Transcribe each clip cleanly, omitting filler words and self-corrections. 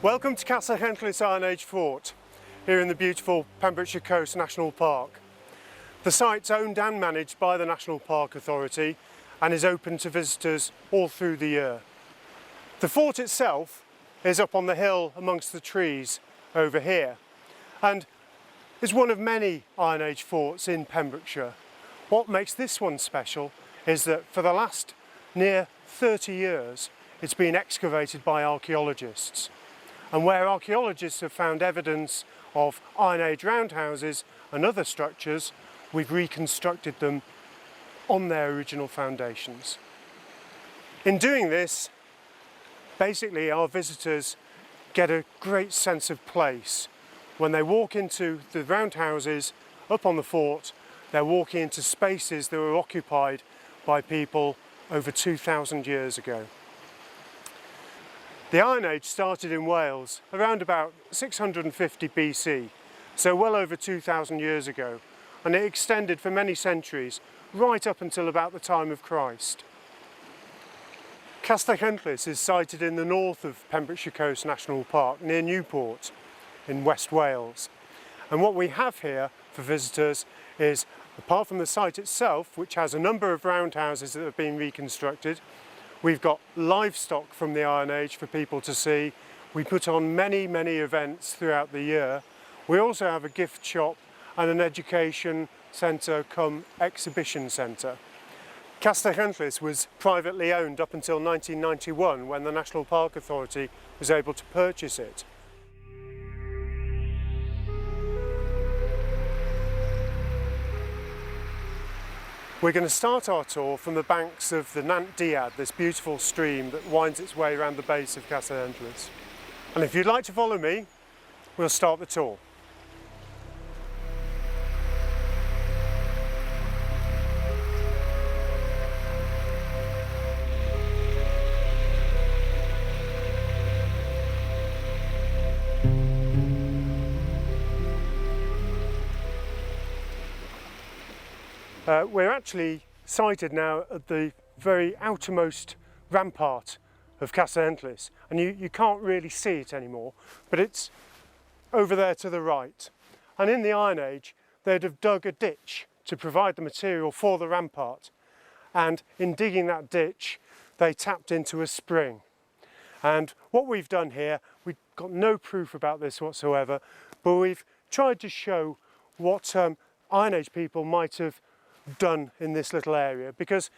Welcome to Celtic Iron Age Fort, here in the beautiful Pembrokeshire Coast National Park. The site's owned and managed by the National Park Authority and is open to visitors all through the year. The fort itself is up on the hill amongst the trees over here and is one of many Iron Age forts in Pembrokeshire. What makes this one special is that for the last near 30 years it's been excavated by archaeologists. And where archaeologists have found evidence of Iron Age roundhouses and other structures, we've reconstructed them on their original foundations. In doing this, basically our visitors get a great sense of place. When they walk into the roundhouses up on the fort, they're walking into spaces that were occupied by people over 2,000 years ago. The Iron Age started in Wales around about 650 BC, so well over 2,000 years ago, and it extended for many centuries, right up until about the time of Christ. Celtic is sited in the north of Pembrokeshire Coast National Park, near Newport in West Wales. And what we have here for visitors is, apart from the site itself, which has a number of roundhouses that have been reconstructed, we've got livestock from the Iron Age for people to see. We put on many events throughout the year. We also have a gift shop and an education centre cum exhibition centre. Celtic was privately owned up until 1991 when the National Park Authority was able to purchase it. We're going to start our tour from the banks of the Nant Diad, this beautiful stream that winds its way around the base of Celtic. And if you'd like to follow me, we'll start the tour. We're actually sited now at the very outermost rampart of Celtic, and you can't really see it anymore, but it's over there to the right. And in the Iron Age they'd have dug a ditch to provide the material for the rampart, and in digging that ditch they tapped into a spring. And what we've done here, we've got no proof about this whatsoever, but we've tried to show what Iron Age people might have done in this little area, because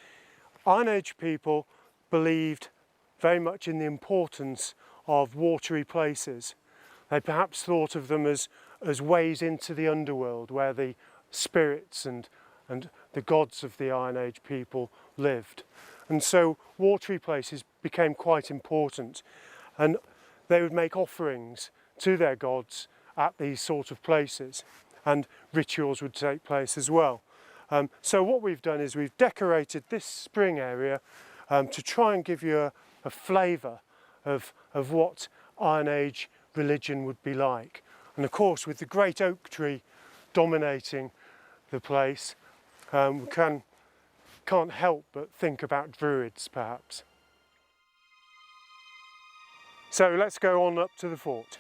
Iron Age people believed very much in the importance of watery places. They perhaps thought of them as ways into the underworld where the spirits and the gods of the Iron Age people lived. And so watery places became quite important, and they would make offerings to their gods at these sort of places, and rituals would take place as well. So what we've done is we've decorated this spring area to try and give you a flavour of what Iron Age religion would be like. And of course, with the great oak tree dominating the place, we can't help but think about druids perhaps. So let's go on up to the fort.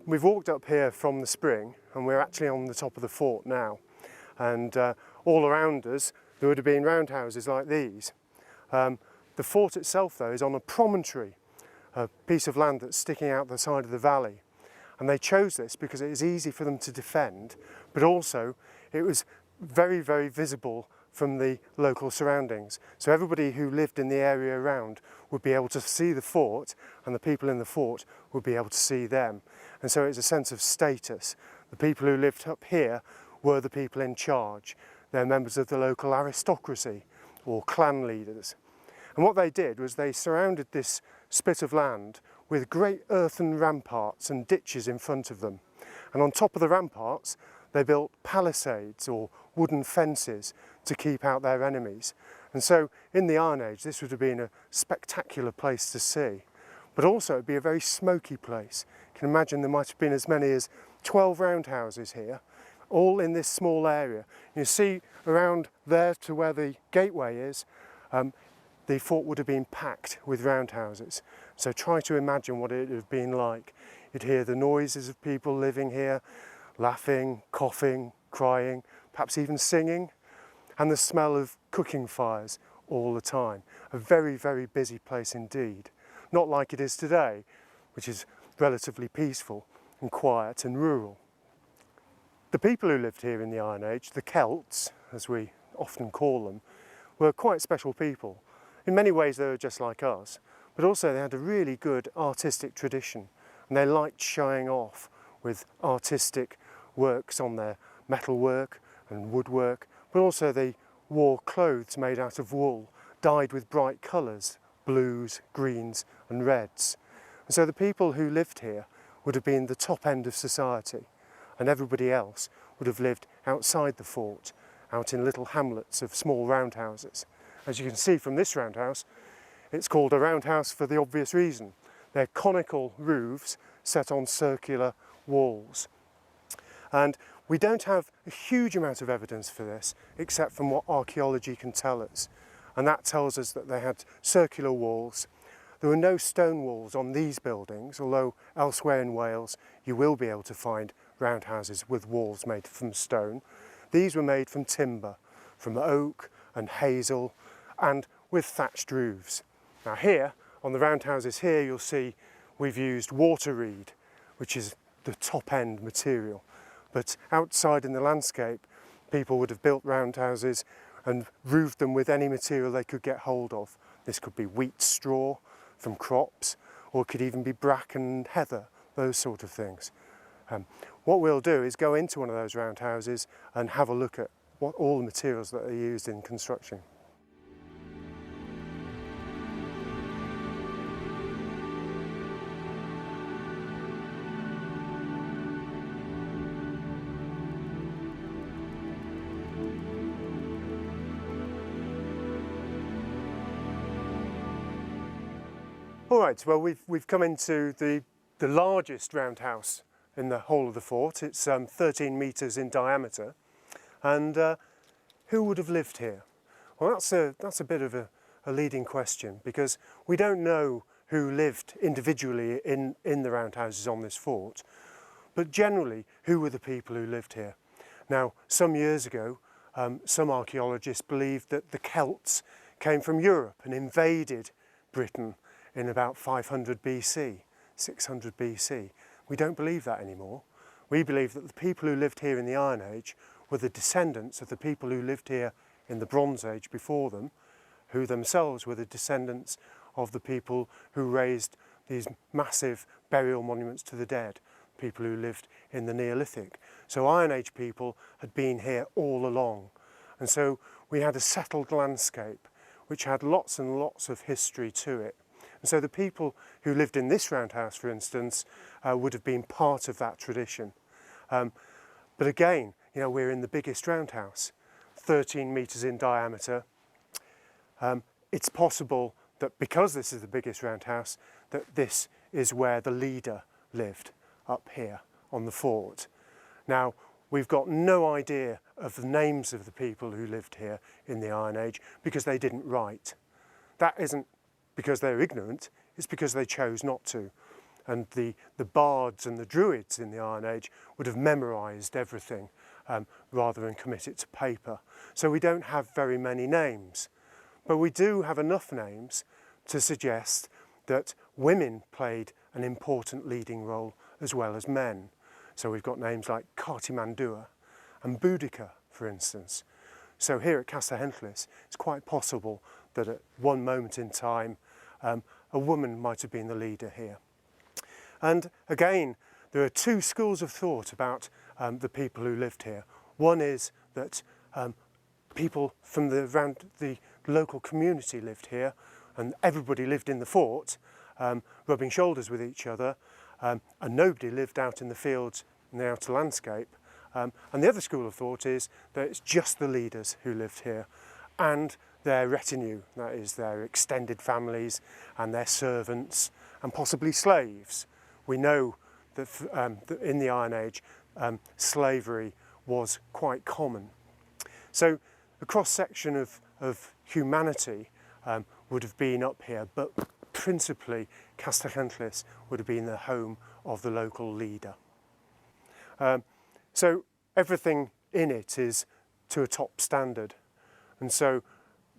We've walked up here from the spring and we're actually on the top of the fort now, and all around us there would have been roundhouses like these. The fort itself though is on a promontory, a piece of land that's sticking out the side of the valley, and they chose this because it was easy for them to defend, but also it was very visible from the local surroundings. So everybody who lived in the area around would be able to see the fort, and the people in the fort would be able to see them. And so it's a sense of status. The people who lived up here were the people in charge. They're members of the local aristocracy or clan leaders. And what they did was they surrounded this spit of land with great earthen ramparts and ditches in front of them. And on top of the ramparts, they built palisades or wooden fences to keep out their enemies. And so in the Iron Age, this would have been a spectacular place to see, but also it'd be a very smoky place. You can imagine there might have been as many as 12 roundhouses here, all in this small area. You see around there to where the gateway is, the fort would have been packed with roundhouses. So try to imagine what it would have been like. You'd hear the noises of people living here, laughing, coughing, crying, perhaps even singing, and the smell of cooking fires all the time. A very, very busy place indeed. Not like it is today, which is relatively peaceful and quiet and rural. The people who lived here in the Iron Age, the Celts, as we often call them, were quite special people. In many ways they were just like us, but also they had a really good artistic tradition, and they liked showing off with artistic works on their metalwork and woodwork, but also they wore clothes made out of wool, dyed with bright colours, blues, greens and reds. And so the people who lived here would have been the top end of society, and everybody else would have lived outside the fort, out in little hamlets of small roundhouses. As you can see from this roundhouse, it's called a roundhouse for the obvious reason. They're conical roofs set on circular walls. And we don't have a huge amount of evidence for this, except from what archaeology can tell us. And that tells us that they had circular walls. There were no stone walls on these buildings, although elsewhere in Wales you will be able to find roundhouses with walls made from stone. These were made from timber, from oak and hazel, and with thatched roofs. Now here, on the roundhouses here, you'll see we've used water reed, which is the top end material. But outside in the landscape, people would have built roundhouses and roofed them with any material they could get hold of. This could be wheat straw from crops, or it could even be bracken and heather, those sort of things. What we'll do is go into one of those roundhouses and have a look at what all the materials that are used in construction. All right, well we've come into the largest roundhouse in the whole of the fort. It's 13 metres in diameter, and who would have lived here? Well, that's a bit of a leading question, because we don't know who lived individually in the roundhouses on this fort, but generally who were the people who lived here. Now, some years ago, some archaeologists believed that the Celts came from Europe and invaded Britain in about 500 BC, 600 BC. We don't believe that anymore. We believe that the people who lived here in the Iron Age were the descendants of the people who lived here in the Bronze Age before them, who themselves were the descendants of the people who raised these massive burial monuments to the dead, people who lived in the Neolithic. So Iron Age people had been here all along. And so we had a settled landscape which had lots and lots of history to it. And so the people who lived in this roundhouse, for instance, would have been part of that tradition. But again, you know, we're in the biggest roundhouse, 13 metres in diameter. It's possible that because this is the biggest roundhouse, that this is where the leader lived, up here on the fort. Now, we've got no idea of the names of the people who lived here in the Iron Age because they didn't write. That isn't because they're ignorant, it's because they chose not to. And the bards and the druids in the Iron Age would have memorised everything rather than commit it to paper. So we don't have very many names, but we do have enough names to suggest that women played an important leading role as well as men. So we've got names like Cartimandua and Boudica, for instance. So here at Castell-Henllys, it's quite possible that at one moment in time, a woman might have been the leader here. And again, there are two schools of thought about the people who lived here. One is that people from around the local community lived here, and everybody lived in the fort, rubbing shoulders with each other, and nobody lived out in the fields in the outer landscape. And the other school of thought is that it's just the leaders who lived here, and their retinue, that is their extended families and their servants and possibly slaves. We know that in the Iron Age, slavery was quite common. So the cross-section of humanity would have been up here, but principally Castellentlis would have been the home of the local leader. So everything in it is to a top standard, and so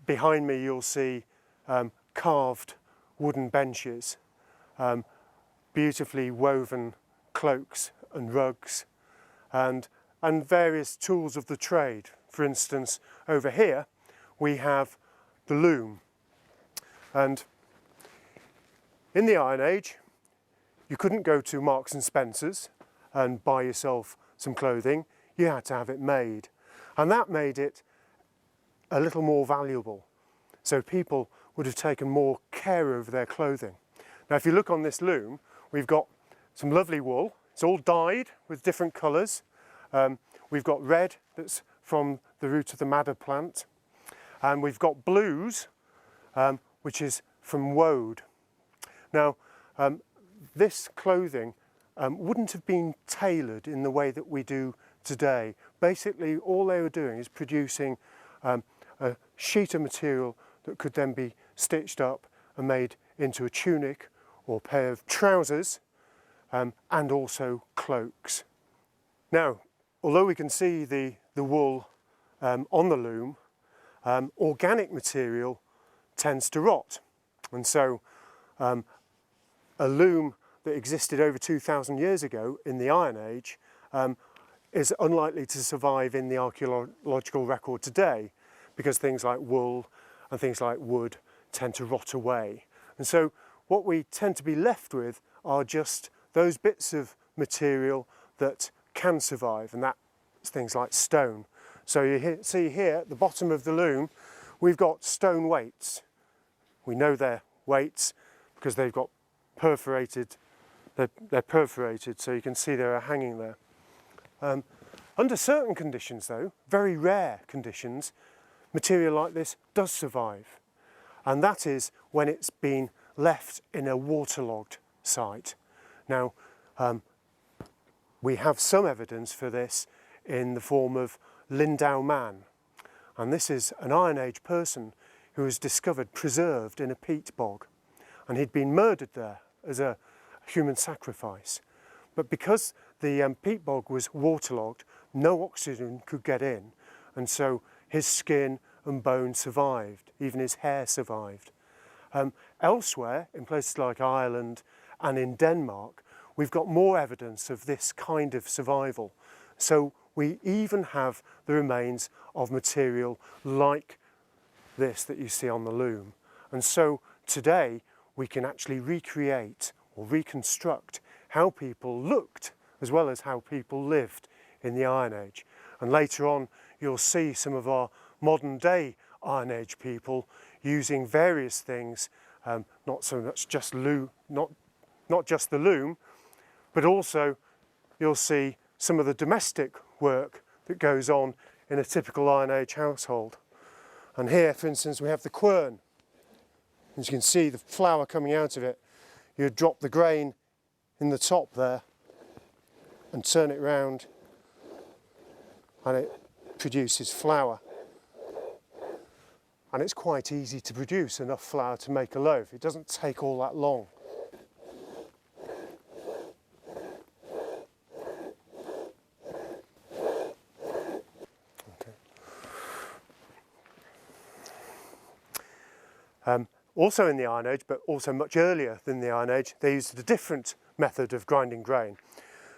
behind me you'll see carved wooden benches, beautifully woven cloaks and rugs, and various tools of the trade. For instance, over here we have the loom, and in the Iron Age you couldn't go to Marks and Spencer's and buy yourself some clothing. You had to have it made, and that made it a little more valuable. So people would have taken more care over their clothing. Now if you look on this loom, we've got some lovely wool. It's all dyed with different colours. We've got red that's from the root of the madder plant, and we've got blues, which is from woad. Now this clothing wouldn't have been tailored in the way that we do today. Basically all they were doing is producing a sheet of material that could then be stitched up and made into a tunic or pair of trousers, and also cloaks. Now, although we can see the wool on the loom, organic material tends to rot, and so a loom that existed over 2,000 years ago in the Iron Age is unlikely to survive in the archaeological record today, because things like wool and things like wood tend to rot away. And so what we tend to be left with are just those bits of material that can survive, and that's things like stone. So you see here at the bottom of the loom we've got stone weights. We know they're weights because they've got perforated, they're perforated, so you can see they're hanging there. Under certain conditions though, very rare conditions, material like this does survive, and that is when it's been left in a waterlogged site. Now we have some evidence for this in the form of Lindau Man, and this is an Iron Age person who was discovered preserved in a peat bog, and he'd been murdered there as a human sacrifice. But because the peat bog was waterlogged, no oxygen could get in, and so his skin and bone survived, even his hair survived. Elsewhere, in places like Ireland and in Denmark, we've got more evidence of this kind of survival. So we even have the remains of material like this that you see on the loom. And so today we can actually recreate or reconstruct how people looked as well as how people lived in the Iron Age. And later on you'll see some of our modern day Iron Age people using various things, not so much just not just the loom, but also you'll see some of the domestic work that goes on in a typical Iron Age household. And here, for instance, we have the quern. As you can see the flour coming out of it. You drop the grain in the top there and turn it round, and it produces flour. And it's quite easy to produce enough flour to make a loaf. It doesn't take all that long. Also in the Iron Age, but also much earlier than the Iron Age, they used a different method of grinding grain.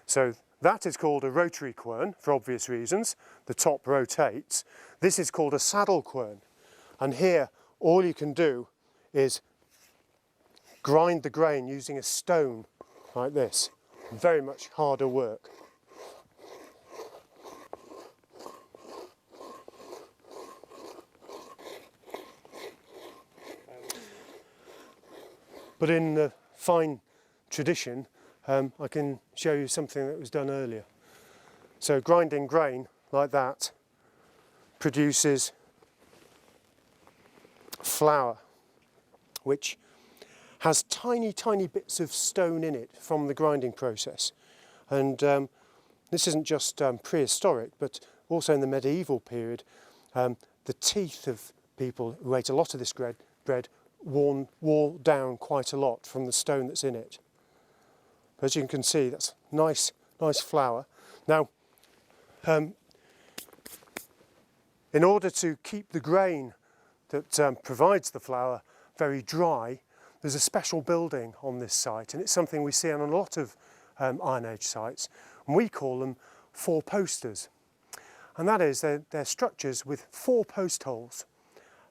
So that is called a rotary quern for obvious reasons. The top rotates. This is called a saddle quern. And here all you can do is grind the grain using a stone like this. Very much harder work. But in the fine tradition, I can show you something that was done earlier. So grinding grain like that produces flour, which has tiny, tiny bits of stone in it from the grinding process. And this isn't just prehistoric, but also in the medieval period, the teeth of people who ate a lot of this bread wore down quite a lot from the stone that's in it. But as you can see, that's nice flour. Now, in order to keep the grain that provides the flour very dry, there's a special building on this site, and it's something we see on a lot of Iron Age sites, and we call them four-posters. And that is, they're structures with 4 post holes,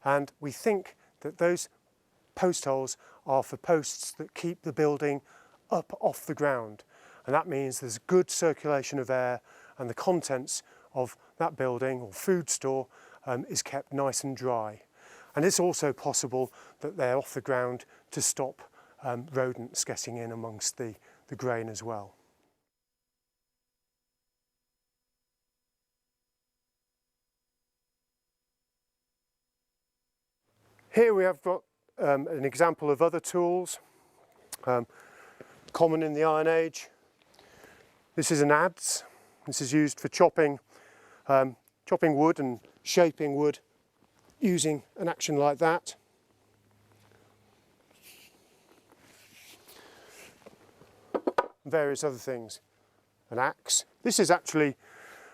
and we think that those post holes are for posts that keep the building up off the ground, and that means there's good circulation of air, and the contents of that building or food store is kept nice and dry. And it's also possible that they're off the ground to stop rodents getting in amongst the grain as well. Here we have got an example of other tools common in the Iron Age. This is an adze. This is used for chopping wood and shaping wood using an action like that. Various other things. An axe. This is actually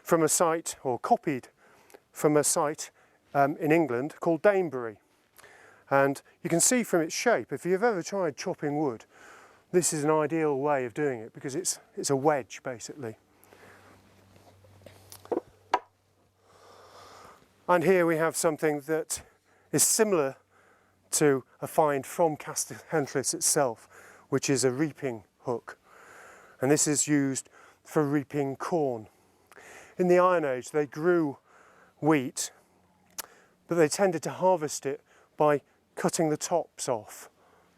from a site, or copied from a site in England called Danebury. And you can see from its shape, if you've ever tried chopping wood, this is an ideal way of doing it because it's a wedge basically. And here we have something that is similar to a find from Castell Henllys itself, which is a reaping hook. And this is used for reaping corn. In the Iron Age they grew wheat, but they tended to harvest it by cutting the tops off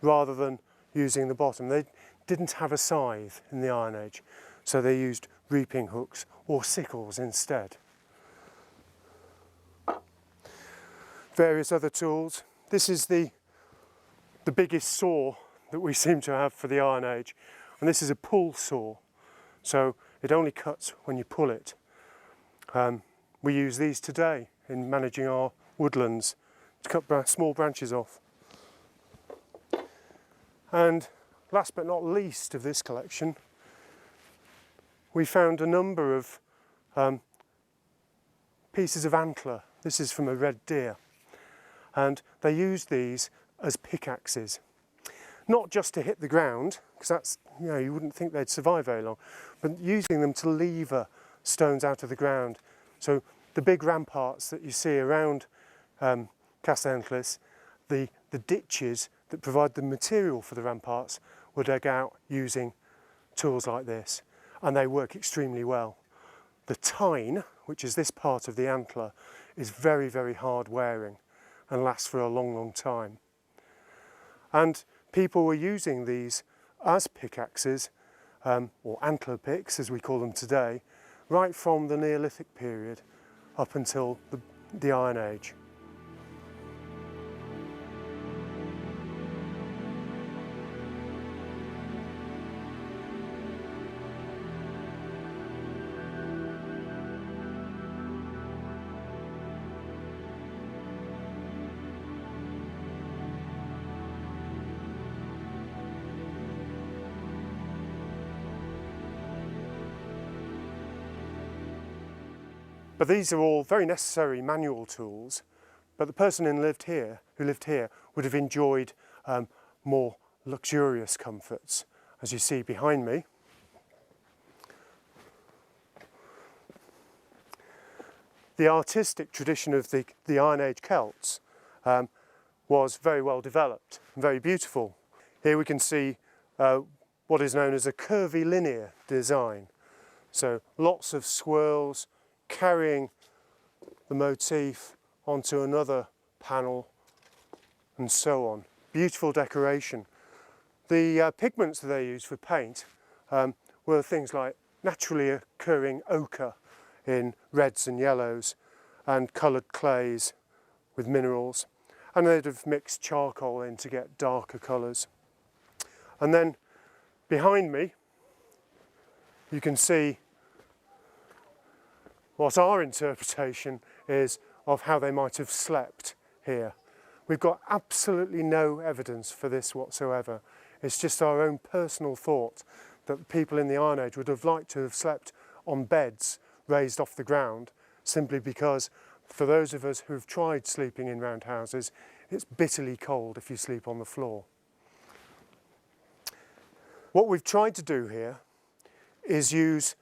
rather than using the bottom. They didn't have a scythe in the Iron Age, so they used reaping hooks or sickles instead. Various other tools. This is the biggest saw that we seem to have for the Iron Age, and this is a pull saw, so it only cuts when you pull it. We use these today in managing our woodlands to cut small branches off. And last but not least of this collection, we found a number of pieces of antler. This is from a red deer, and they used these as pickaxes, not just to hit the ground, because that's, you know, you wouldn't think they'd survive very long, but using them to lever stones out of the ground. So the big ramparts that you see around Castell Henllys, the ditches that provide the material for the ramparts were dug out using tools like this, and they work extremely well. The tine, which is this part of the antler, is very, very hard wearing and lasts for a long, long time. And people were using these as pickaxes, or antler picks as we call them today, right from the Neolithic period up until the Iron Age. But these are all very necessary manual tools, but the person who lived here would have enjoyed more luxurious comforts, as you see behind me. The artistic tradition of the Iron Age Celts was very well developed and very beautiful. Here we can see what is known as a curvilinear design. So lots of swirls, carrying the motif onto another panel and so on. Beautiful decoration. The pigments that they used for paint were things like naturally occurring ochre in reds and yellows, and coloured clays with minerals, and they'd have mixed charcoal in to get darker colours. And then behind me you can see what our interpretation is of how they might have slept here. We've got absolutely no evidence for this whatsoever. It's just our own personal thought that people in the Iron Age would have liked to have slept on beds raised off the ground, simply because for those of us who've tried sleeping in round houses, it's bitterly cold if you sleep on the floor. What we've tried to do here is use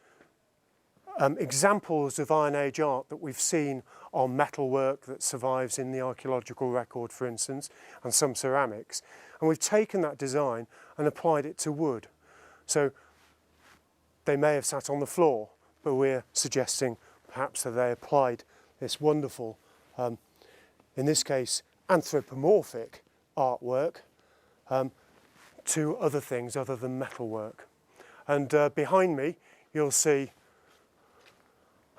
examples of Iron Age art that we've seen on metalwork that survives in the archaeological record, for instance, and some ceramics. And we've taken that design and applied it to wood. So they may have sat on the floor, but we're suggesting perhaps that they applied this wonderful, in this case, anthropomorphic artwork to other things other than metalwork. And behind me, you'll see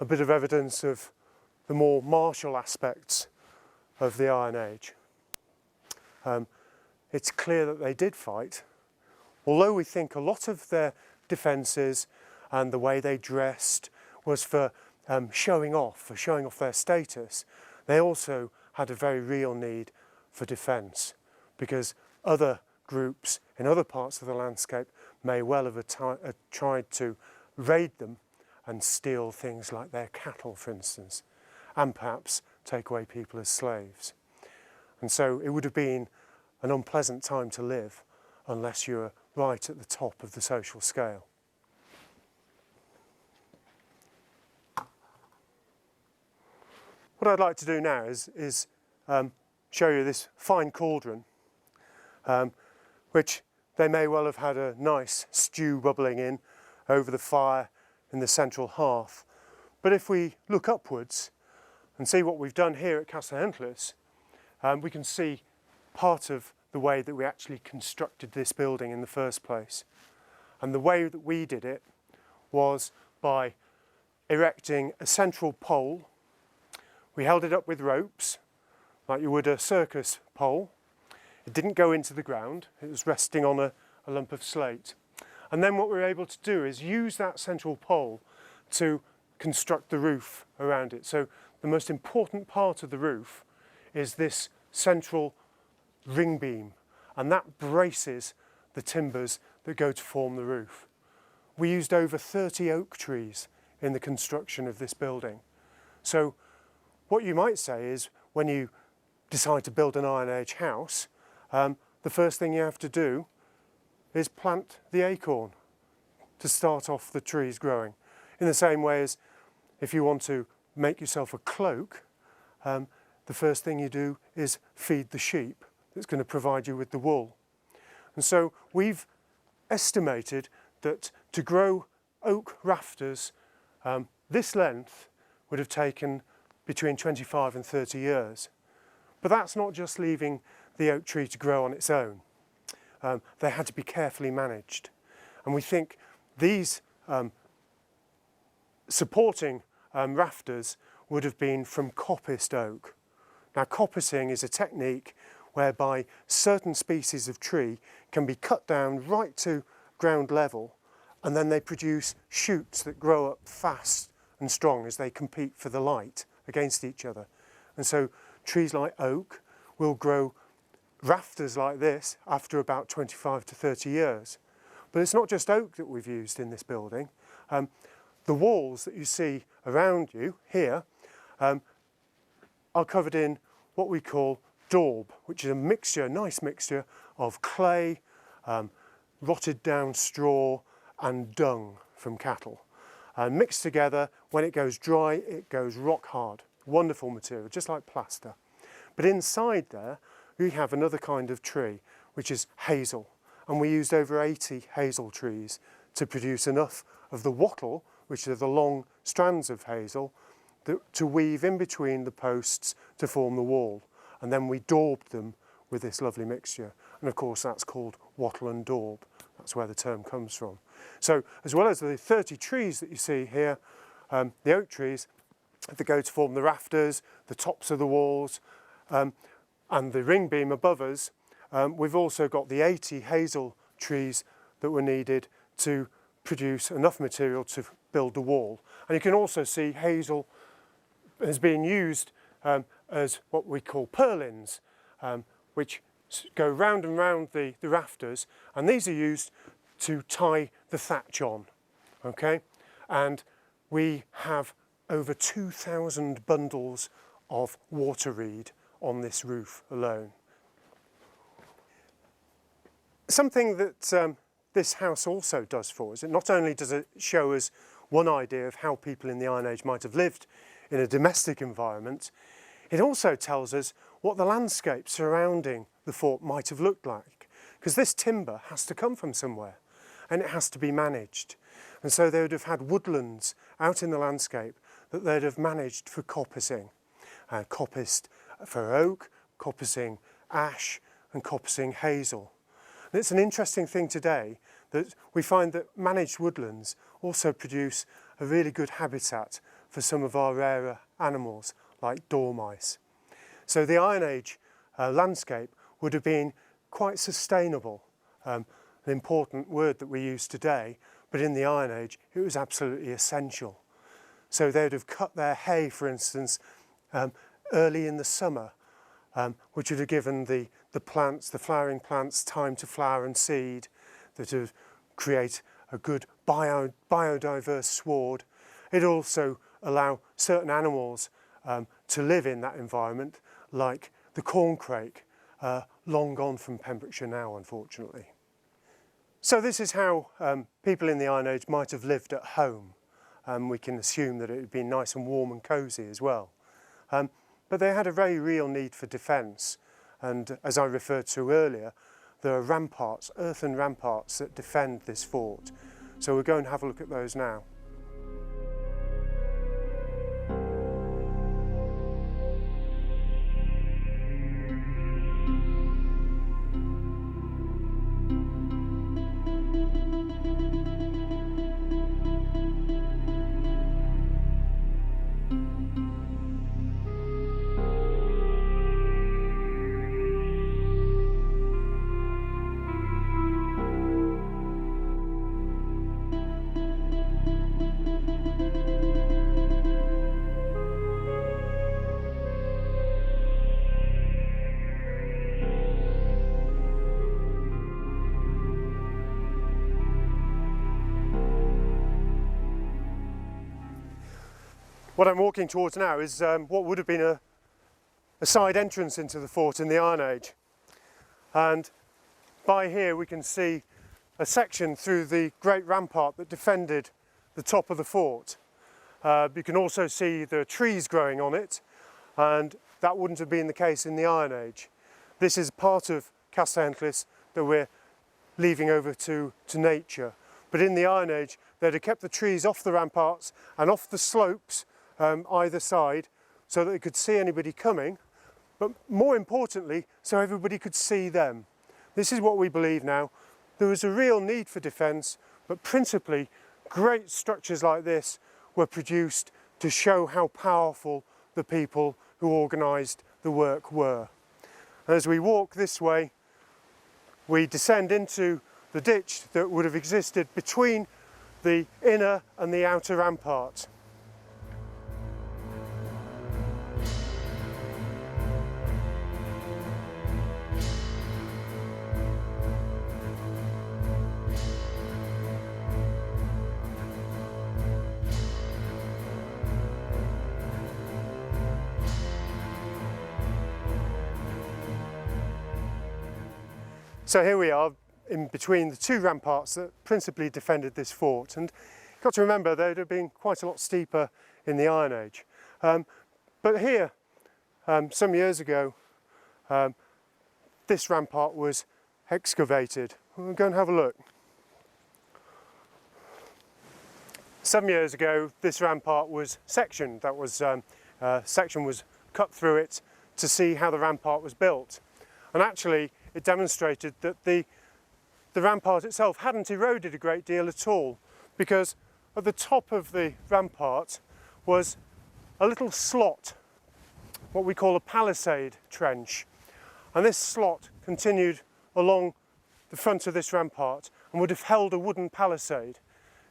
a bit of evidence of the more martial aspects of the Iron Age. It's clear that they did fight, although we think a lot of their defences and the way they dressed was for showing off their status. They also had a very real need for defence, because other groups in other parts of the landscape may well have tried to raid them and steal things like their cattle, for instance, and perhaps take away people as slaves. And so it would have been an unpleasant time to live unless you were right at the top of the social scale. What I'd like to do now is show you this fine cauldron, which they may well have had a nice stew bubbling in over the fire in the central hearth. But if we look upwards and see what we've done here at Castle Hentlis, we can see part of the way that we actually constructed this building in the first place. And the way that we did it was by erecting a central pole. We held it up with ropes, like you would a circus pole. It didn't go into the ground, it was resting on a lump of slate. And then what we were able to do is use that central pole to construct the roof around it. So the most important part of the roof is this central ring beam, and that braces the timbers that go to form the roof. We used over 30 oak trees in the construction of this building. So what you might say is, when you decide to build an Iron Age house, the first thing you have to do is plant the acorn to start off the trees growing. In the same way as if you want to make yourself a cloak, the first thing you do is feed the sheep that's going to provide you with the wool. And so we've estimated that to grow oak rafters this length would have taken between 25 and 30 years. But that's not just leaving the oak tree to grow on its own. They had to be carefully managed. And we think these supporting rafters would have been from coppiced oak. Now, coppicing is a technique whereby certain species of tree can be cut down right to ground level, and then they produce shoots that grow up fast and strong as they compete for the light against each other. And so trees like oak will grow rafters like this after about 25 to 30 years. But it's not just oak that we've used in this building. The walls that you see around you here are covered in what we call daub, which is a mixture, nice mixture of clay, rotted down straw and dung from cattle. Mixed together, when it goes dry, it goes rock hard. Wonderful material, just like plaster. But inside there, we have another kind of tree, which is hazel. And we used over 80 hazel trees to produce enough of the wattle, which are the long strands of hazel, to weave in between the posts to form the wall. And then we daubed them with this lovely mixture. And of course, that's called wattle and daub. That's where the term comes from. So as well as the 30 trees that you see here, the oak trees that go to form the rafters, the tops of the walls, and the ring beam above us, we've also got the 80 hazel trees that were needed to produce enough material to build the wall. And you can also see hazel has been used as what we call purlins, which go round and round the rafters, and these are used to tie the thatch on. Okay, and we have over 2,000 bundles of water reed on this roof alone. Something that this house also does for us, not only does it show us one idea of how people in the Iron Age might have lived in a domestic environment, it also tells us what the landscape surrounding the fort might have looked like, because this timber has to come from somewhere and it has to be managed. And so they would have had woodlands out in the landscape that they'd have managed for coppicing. Coppiced for oak, coppicing ash and coppicing hazel. And it's an interesting thing today that we find that managed woodlands also produce a really good habitat for some of our rarer animals like dormice. So the Iron Age landscape would have been quite sustainable, an important word that we use today, but in the Iron Age it was absolutely essential. So they would have cut their hay, for instance, early in the summer, which would have given the plants, the flowering plants, time to flower and seed, that would create a good biodiverse sward. It also allow certain animals to live in that environment, like the corncrake, long gone from Pembrokeshire now, unfortunately. So this is how people in the Iron Age might have lived at home. We can assume that it would be nice and warm and cosy as well. But they had a very real need for defence, and as I referred to earlier, there are ramparts, earthen ramparts that defend this fort. So we'll go and have a look at those now. What I'm walking towards now is what would have been a side entrance into the fort in the Iron Age. And by here we can see a section through the great rampart that defended the top of the fort. You can also see the trees growing on it, and that wouldn't have been the case in the Iron Age. This is part of Castell that we're leaving over to nature. But in the Iron Age, they'd have kept the trees off the ramparts and off the slopes either side, so that they could see anybody coming, but more importantly, so everybody could see them. This is what we believe now. There was a real need for defence, but principally great structures like this were produced to show how powerful the people who organised the work were. And as we walk this way, we descend into the ditch that would have existed between the inner and the outer rampart. So here we are in between the two ramparts that principally defended this fort, and you've got to remember they'd have been quite a lot steeper in the Iron Age. But here, some years ago, this rampart was excavated. We'll go and have a look. 7 years ago, this rampart was sectioned. That was, section was cut through it to see how the rampart was built. And actually, it demonstrated that the rampart itself hadn't eroded a great deal at all, because at the top of the rampart was a little slot, what we call a palisade trench. And this slot continued along the front of this rampart and would have held a wooden palisade.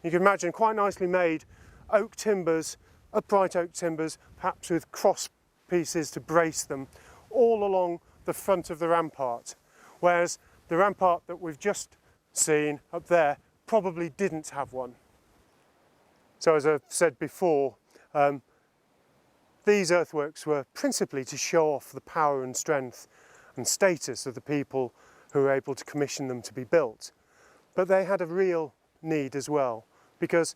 You can imagine quite nicely made oak timbers, upright oak timbers, perhaps with cross pieces to brace them, all along the front of the rampart. Whereas the rampart that we've just seen up there probably didn't have one. So as I've said before, these earthworks were principally to show off the power and strength and status of the people who were able to commission them to be built. But they had a real need as well, because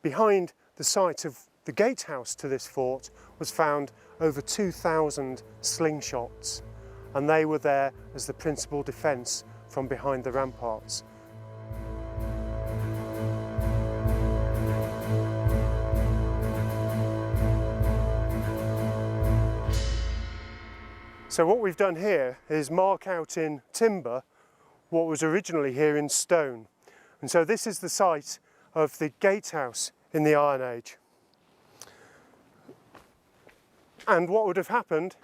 behind the site of the gatehouse to this fort was found over 2,000 slingshots, and they were there as the principal defence from behind the ramparts. So what we've done here is mark out in timber what was originally here in stone. And so this is the site of the gatehouse in the Iron Age. And what would have happened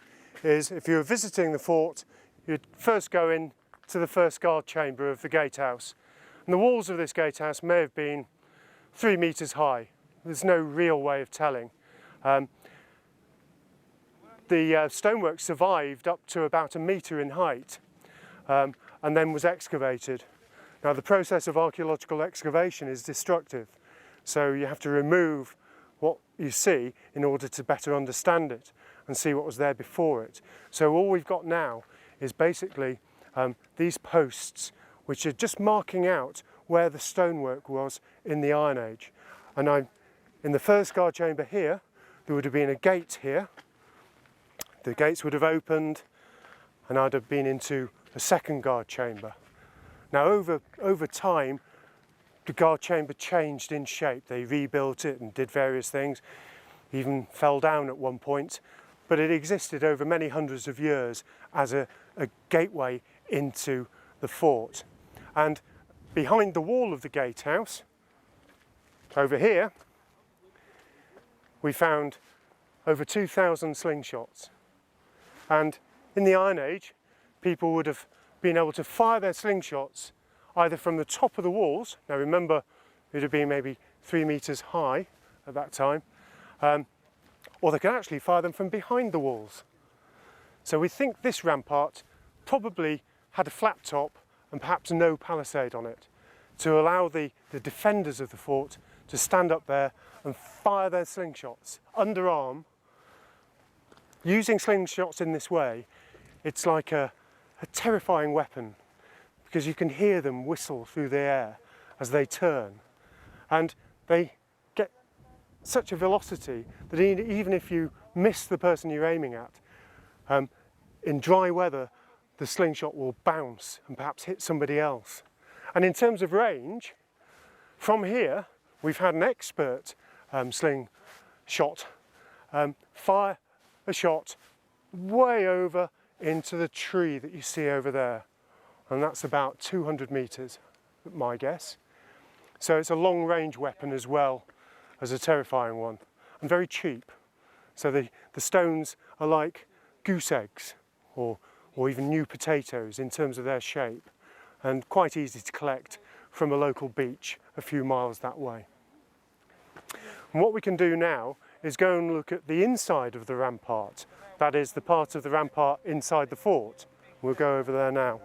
is, if you were visiting the fort, you'd first go in to the first guard chamber of the gatehouse. And the walls of this gatehouse may have been 3 metres high. There's no real way of telling. The stonework survived up to about 1 metre in height, and then was excavated. Now, the process of archaeological excavation is destructive, so you have to remove what you see in order to better understand it and see what was there before it. So all we've got now is basically these posts, which are just marking out where the stonework was in the Iron Age. And in the first guard chamber here, there would have been a gate here. The gates would have opened, and I'd have been into a second guard chamber. Now, over time, the guard chamber changed in shape. They rebuilt it and did various things, even fell down at one point, but it existed over many hundreds of years as a gateway into the fort. And behind the wall of the gatehouse, over here, we found over 2,000 slingshots. And in the Iron Age, people would have been able to fire their slingshots either from the top of the walls. Now remember, it would have been maybe 3 metres high at that time, or they could actually fire them from behind the walls. So we think this rampart probably had a flat top and perhaps no palisade on it, to allow the defenders of the fort to stand up there and fire their slingshots underarm. Using slingshots in this way, it's like a terrifying weapon, because you can hear them whistle through the air as they turn. And they get such a velocity that even if you miss the person you're aiming at, in dry weather, the slingshot will bounce and perhaps hit somebody else. And in terms of range, from here, we've had an expert slingshot fire a shot way over into the tree that you see over there. And that's about 200 metres, my guess. So it's a long range weapon as well as a terrifying one, and very cheap. So the stones are like goose eggs or even new potatoes in terms of their shape, and quite easy to collect from a local beach a few miles that way. And what we can do now is go and look at the inside of the rampart. That is the part of the rampart inside the fort. We'll go over there now.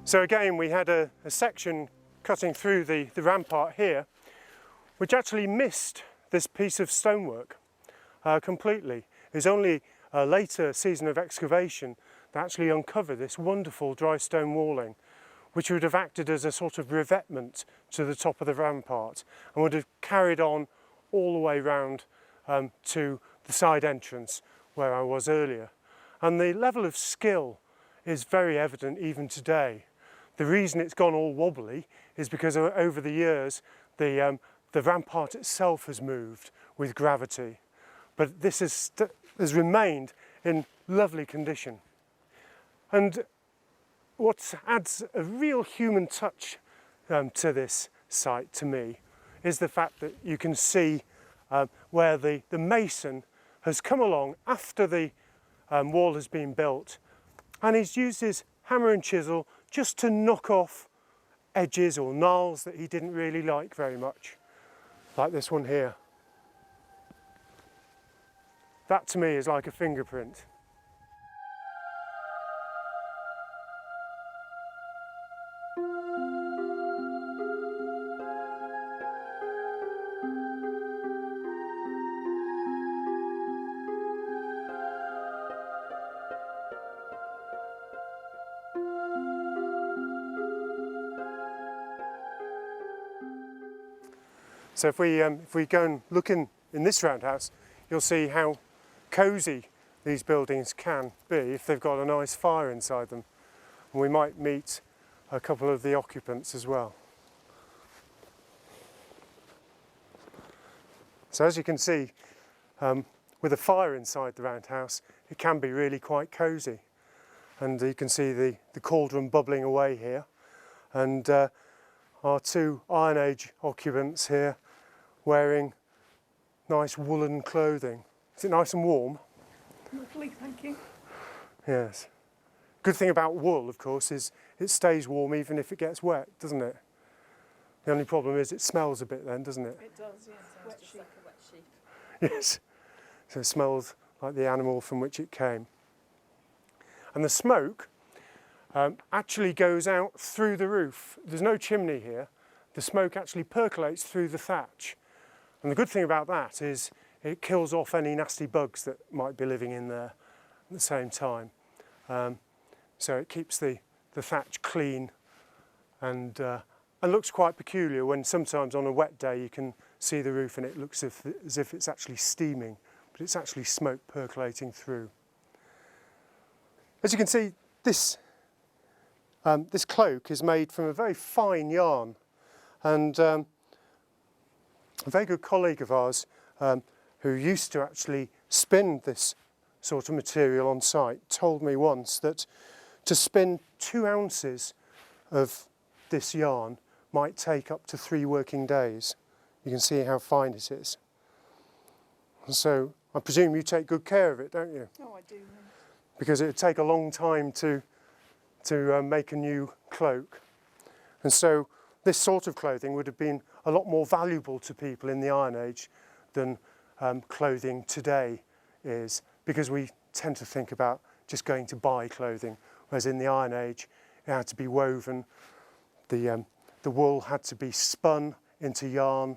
So again, we had a section cutting through the rampart here, which actually missed this piece of stonework completely. It was only a later season of excavation that actually uncovered this wonderful dry stone walling, which would have acted as a sort of revetment to the top of the rampart and would have carried on all the way round to the side entrance where I was earlier. And the level of skill is very evident even today. The reason it's gone all wobbly is because over the years the rampart itself has moved with gravity, but this has remained in lovely condition. And what adds a real human touch to this site, to me, is the fact that you can see where the mason has come along after the wall has been built, and he's used his hammer and chisel just to knock off edges or knolls that he didn't really like very much, like this one here. That to me is like a fingerprint. So if we go and look in this roundhouse, you'll see how cosy these buildings can be if they've got a nice fire inside them. And we might meet a couple of the occupants as well. So as you can see, with a fire inside the roundhouse, it can be really quite cosy. And you can see the cauldron bubbling away here. And our two Iron Age occupants here wearing nice woolen clothing. Is it nice and warm? Lovely, thank you. Yes. Good thing about wool, of course, is it stays warm even if it gets wet, doesn't it? The only problem is it smells a bit then, doesn't it? It does, yes. Wet sheep. Like a wet sheep. Yes. So it smells like the animal from which it came. And the smoke actually goes out through the roof. There's no chimney here. The smoke actually percolates through the thatch. And the good thing about that is it kills off any nasty bugs that might be living in there at the same time. So it keeps the thatch clean and looks quite peculiar when sometimes on a wet day you can see the roof and it looks as if it's actually steaming, but it's actually smoke percolating through. As you can see, this cloak is made from a very fine yarn, and a very good colleague of ours who used to actually spin this sort of material on site told me once that to spin 2 ounces of this yarn might take up to 3 working days. You can see how fine it is. So I presume you take good care of it, don't you? Oh, I do. Because it would take a long time to make a new cloak. And so this sort of clothing would have been a lot more valuable to people in the Iron Age than clothing today is, because we tend to think about just going to buy clothing, whereas in the Iron Age it had to be woven, the wool had to be spun into yarn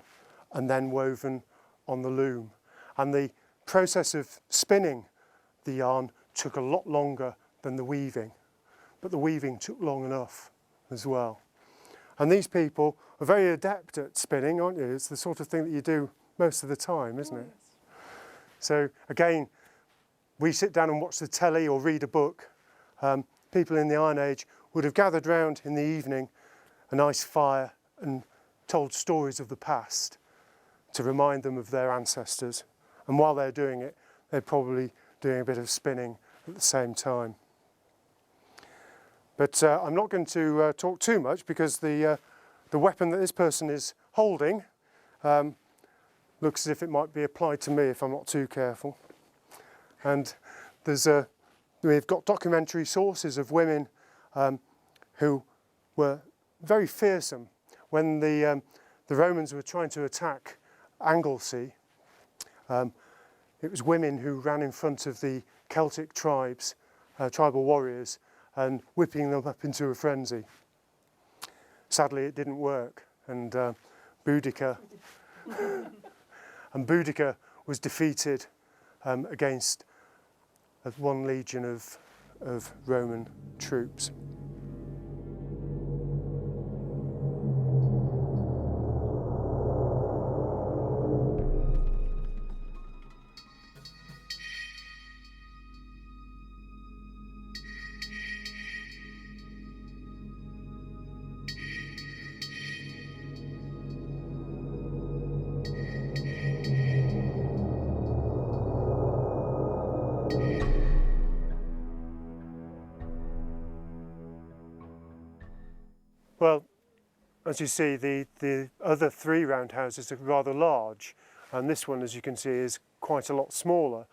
and then woven on the loom. And the process of spinning the yarn took a lot longer than the weaving, but the weaving took long enough as well. And these people are very adept at spinning, aren't you? It's the sort of thing that you do most of the time, isn't it? Yes. So again, we sit down and watch the telly or read a book. People in the Iron Age would have gathered round in the evening, a nice fire, and told stories of the past to remind them of their ancestors. And while they're doing it, they're probably doing a bit of spinning at the same time. But I'm not going to talk too much, because the weapon that this person is holding looks as if it might be applied to me if I'm not too careful. And we've got documentary sources of women who were very fearsome when the Romans were trying to attack Anglesey. It was women who ran in front of the Celtic tribes, tribal warriors, and whipping them up into a frenzy. Sadly, it didn't work, and Boudicca was defeated against one legion of Roman troops. Well, as you see, the other 3 roundhouses are rather large, and this one, as you can see, is quite a lot smaller,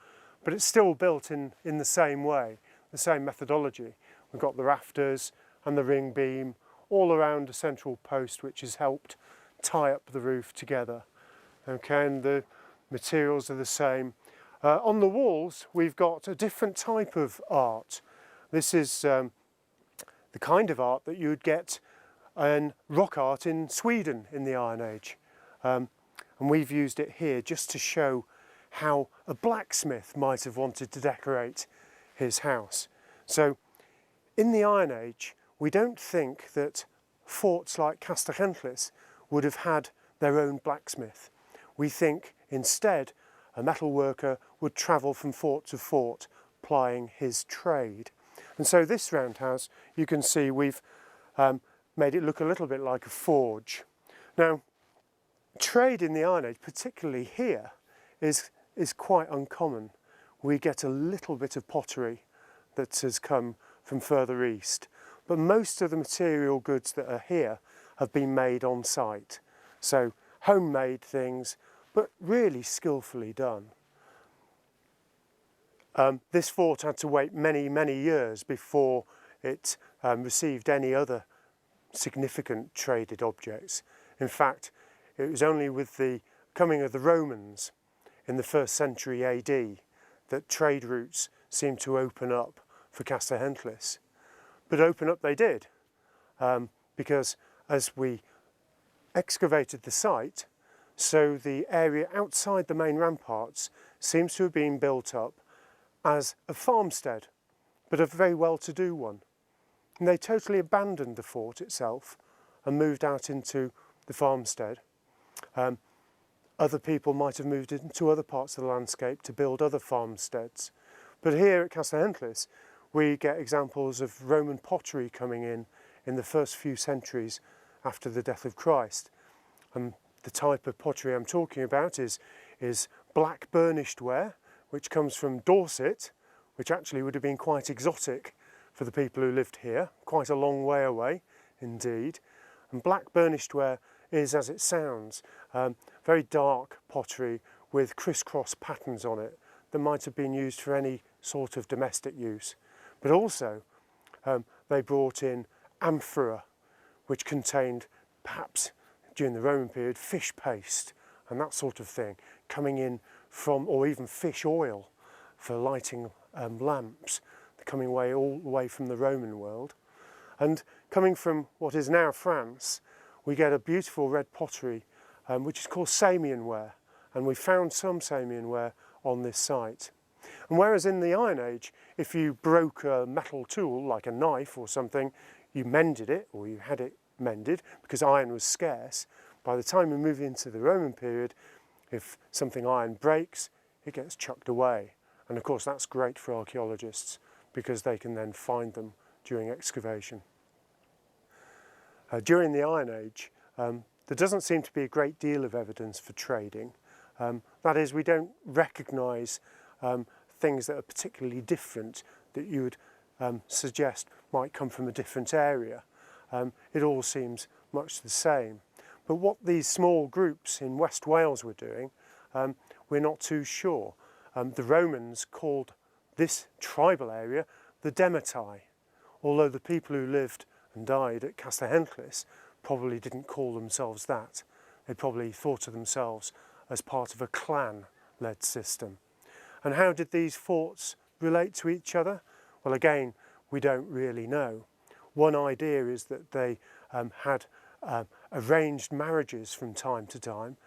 but it's still built in the same way, the same methodology. We've got the rafters and the ring beam all around a central post which has helped tie up the roof together. Okay, and the materials are the same. On the walls we've got a different type of art. This is the kind of art that you would get in rock art in Sweden in the Iron Age. And we've used it here just to show how a blacksmith might have wanted to decorate his house. So in the Iron Age, we don't think that forts like Castell would have had their own blacksmith. We think instead a metal worker would travel from fort to fort plying his trade. And so this roundhouse, you can see we've made it look a little bit like a forge. Now, trade in the Iron Age, particularly here, is quite uncommon. We get a little bit of pottery that has come from further east, but most of the material goods that are here have been made on site. So homemade things, but really skillfully done. This fort had to wait many, many years before it received any other significant traded objects. In fact, it was only with the coming of the Romans in the 1st century AD that trade routes seemed to open up for Castell. But open up they did, because as we excavated the site, so the area outside the main ramparts seems to have been built up as a farmstead, but a very well-to-do one. And they totally abandoned the fort itself and moved out into the farmstead. Other people might have moved into other parts of the landscape to build other farmsteads. But here at Castell, we get examples of Roman pottery coming in the first few centuries after the death of Christ. And the type of pottery I'm talking about is black burnished ware, which comes from Dorset, which actually would have been quite exotic for the people who lived here, quite a long way away indeed. And black burnished ware is, as it sounds, very dark pottery with crisscross patterns on it that might have been used for any sort of domestic use. But also they brought in amphora, which contained, perhaps during the Roman period, fish paste and that sort of thing coming in from, or even fish oil for lighting lamps, coming away all the way from the Roman world. And coming from what is now France, we get a beautiful red pottery which is called Samian ware, and we found some Samian ware on this site. And whereas in the Iron Age, if you broke a metal tool like a knife or something, you mended it, or you had it mended because iron was scarce. By the time we move into the Roman period, if something iron breaks, it gets chucked away. And of course that's great for archaeologists because they can then find them during excavation. During the Iron Age, there doesn't seem to be a great deal of evidence for trading. That is, we don't recognise things that are particularly different that you would suggest might come from a different area. It all seems much the same. But what these small groups in West Wales were doing, we're not too sure. The Romans called this tribal area the Demetai, although the people who lived and died at Castell probably didn't call themselves that. They probably thought of themselves as part of a clan-led system. And how did these forts relate to each other? Well, again, we don't really know. One idea is that they had arranged marriages from time to time,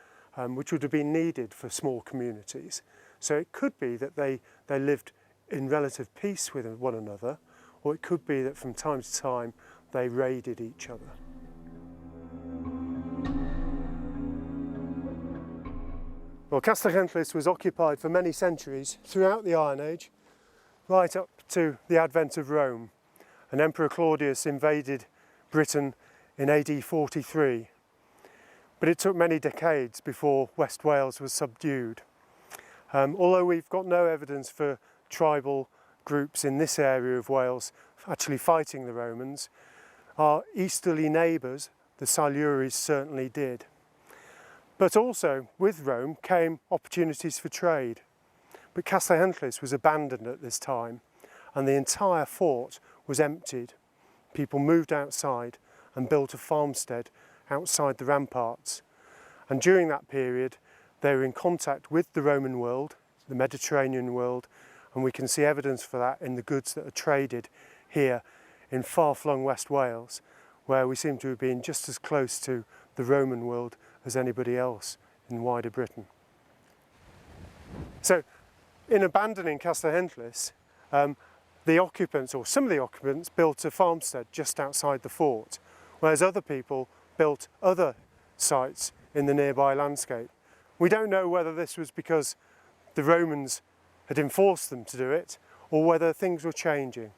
which would have been needed for small communities. So it could be that they lived in relative peace with one another, or it could be that from time to time they raided each other. Well, Castell was occupied for many centuries throughout the Iron Age, right up to the advent of Rome. And Emperor Claudius invaded Britain in AD 43. But it took many decades before West Wales was subdued. Although we've got no evidence for tribal groups in this area of Wales actually fighting the Romans, Our easterly neighbours, the Silures, certainly did. But also with Rome came opportunities for trade. But Castellentlis was abandoned at this time and the entire fort was emptied. People moved outside and built a farmstead outside the ramparts. And during that period they were in contact with the Roman world, the Mediterranean world, and we can see evidence for that in the goods that are traded here in far-flung West Wales, where we seem to have been just as close to the Roman world as anybody else in wider Britain. So, in abandoning Castellentlis, the occupants, or some of the occupants, built a farmstead just outside the fort, whereas other people built other sites in the nearby landscape. We don't know whether this was because the Romans had enforced them to do it, or whether things were changing.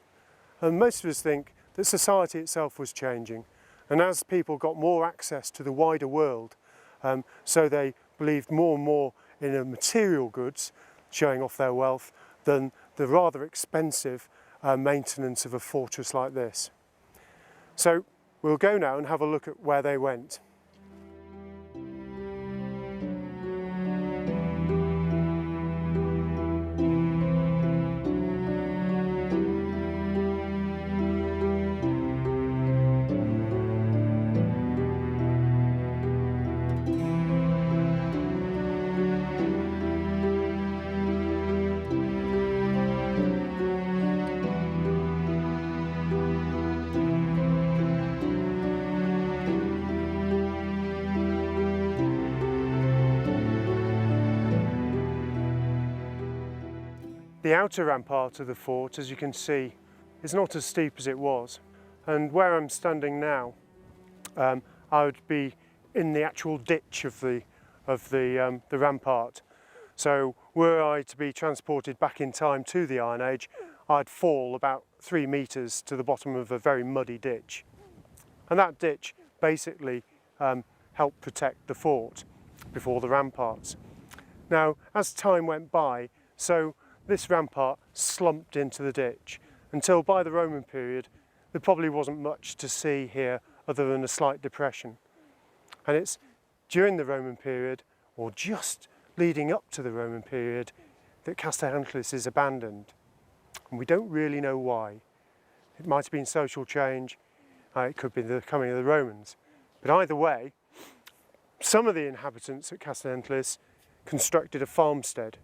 And most of us think that society itself was changing, and as people got more access to the wider world, so they believed more and more in material goods showing off their wealth than the rather expensive maintenance of a fortress like this. So we'll go now and have a look at where they went. The outer rampart of the fort, as you can see, is not as steep as it was. And where I'm standing now, I would be in the actual ditch of the rampart. So were I to be transported back in time to the Iron Age, I'd fall about 3 metres to the bottom of a very muddy ditch. And that ditch basically helped protect the fort before the ramparts. Now, as time went by, so this rampart slumped into the ditch until by the Roman period there probably wasn't much to see here other than a slight depression. And it's during the Roman period, or just leading up to the Roman period, that Castellentlis is abandoned. And we don't really know why. It might have been social change, it could be the coming of the Romans. But either way, some of the inhabitants at Castellentlis constructed a farmstead,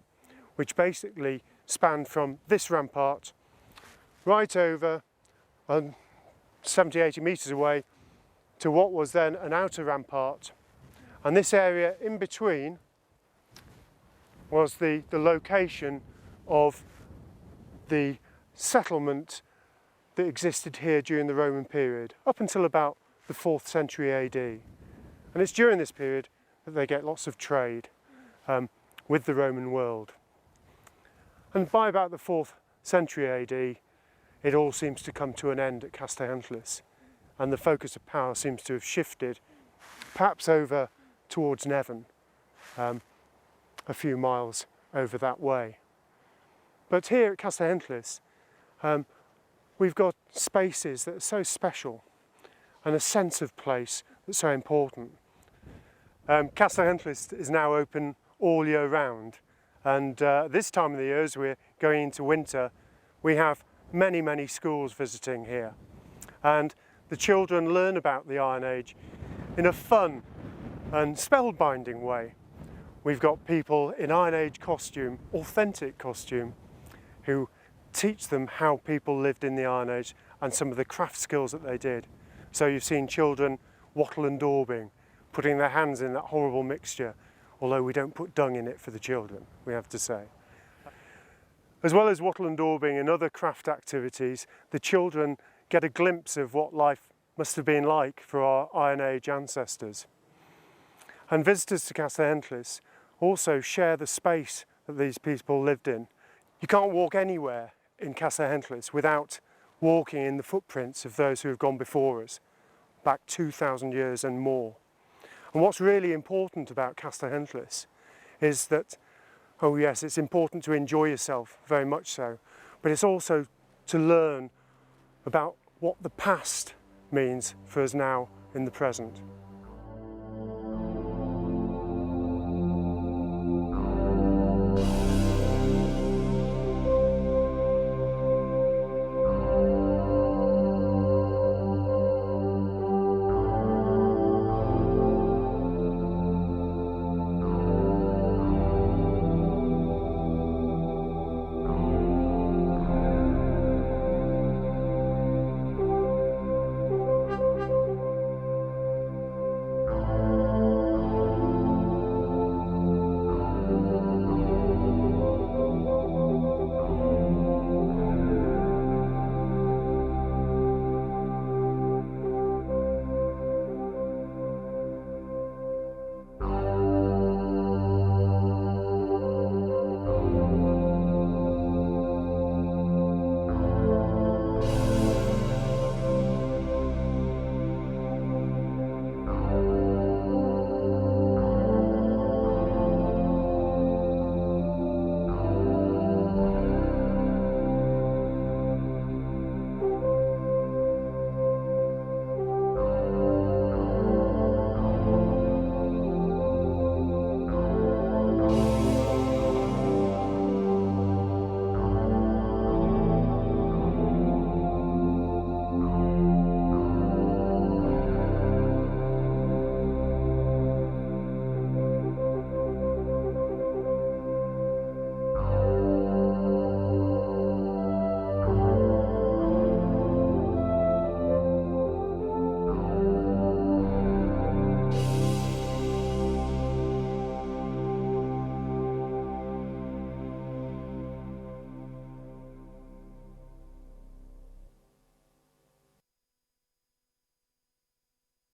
which basically spanned from this rampart right over 70-80 metres away to what was then an outer rampart. And this area in between was the location of the settlement that existed here during the Roman period, up until about the 4th century AD. And it's during this period that they get lots of trade with the Roman world. And by about the 4th century AD, it all seems to come to an end at Castellentlis, and the focus of power seems to have shifted, perhaps over towards Nevern, a few miles over that way. But here at Castellentlis, we've got spaces that are so special and a sense of place that's so important. Castellentlis is now open all year round. And this time of the year, as we're going into winter, we have many schools visiting here. And the children learn about the Iron Age in a fun and spellbinding way. We've got people in Iron Age costume, authentic costume, who teach them how people lived in the Iron Age and some of the craft skills that they did. So you've seen children wattle and daubing, putting their hands in that horrible mixture, although we don't put dung in it for the children, we have to say. As well as wattle and daubing and other craft activities, the children get a glimpse of what life must have been like for our Iron Age ancestors. And visitors to Castellentlis also share the space that these people lived in. You can't walk anywhere in Castellentlis without walking in the footprints of those who have gone before us, back 2,000 years and more. And what's really important about Castellentlis is that, oh yes, it's important to enjoy yourself, very much so, but it's also to learn about what the past means for us now in the present.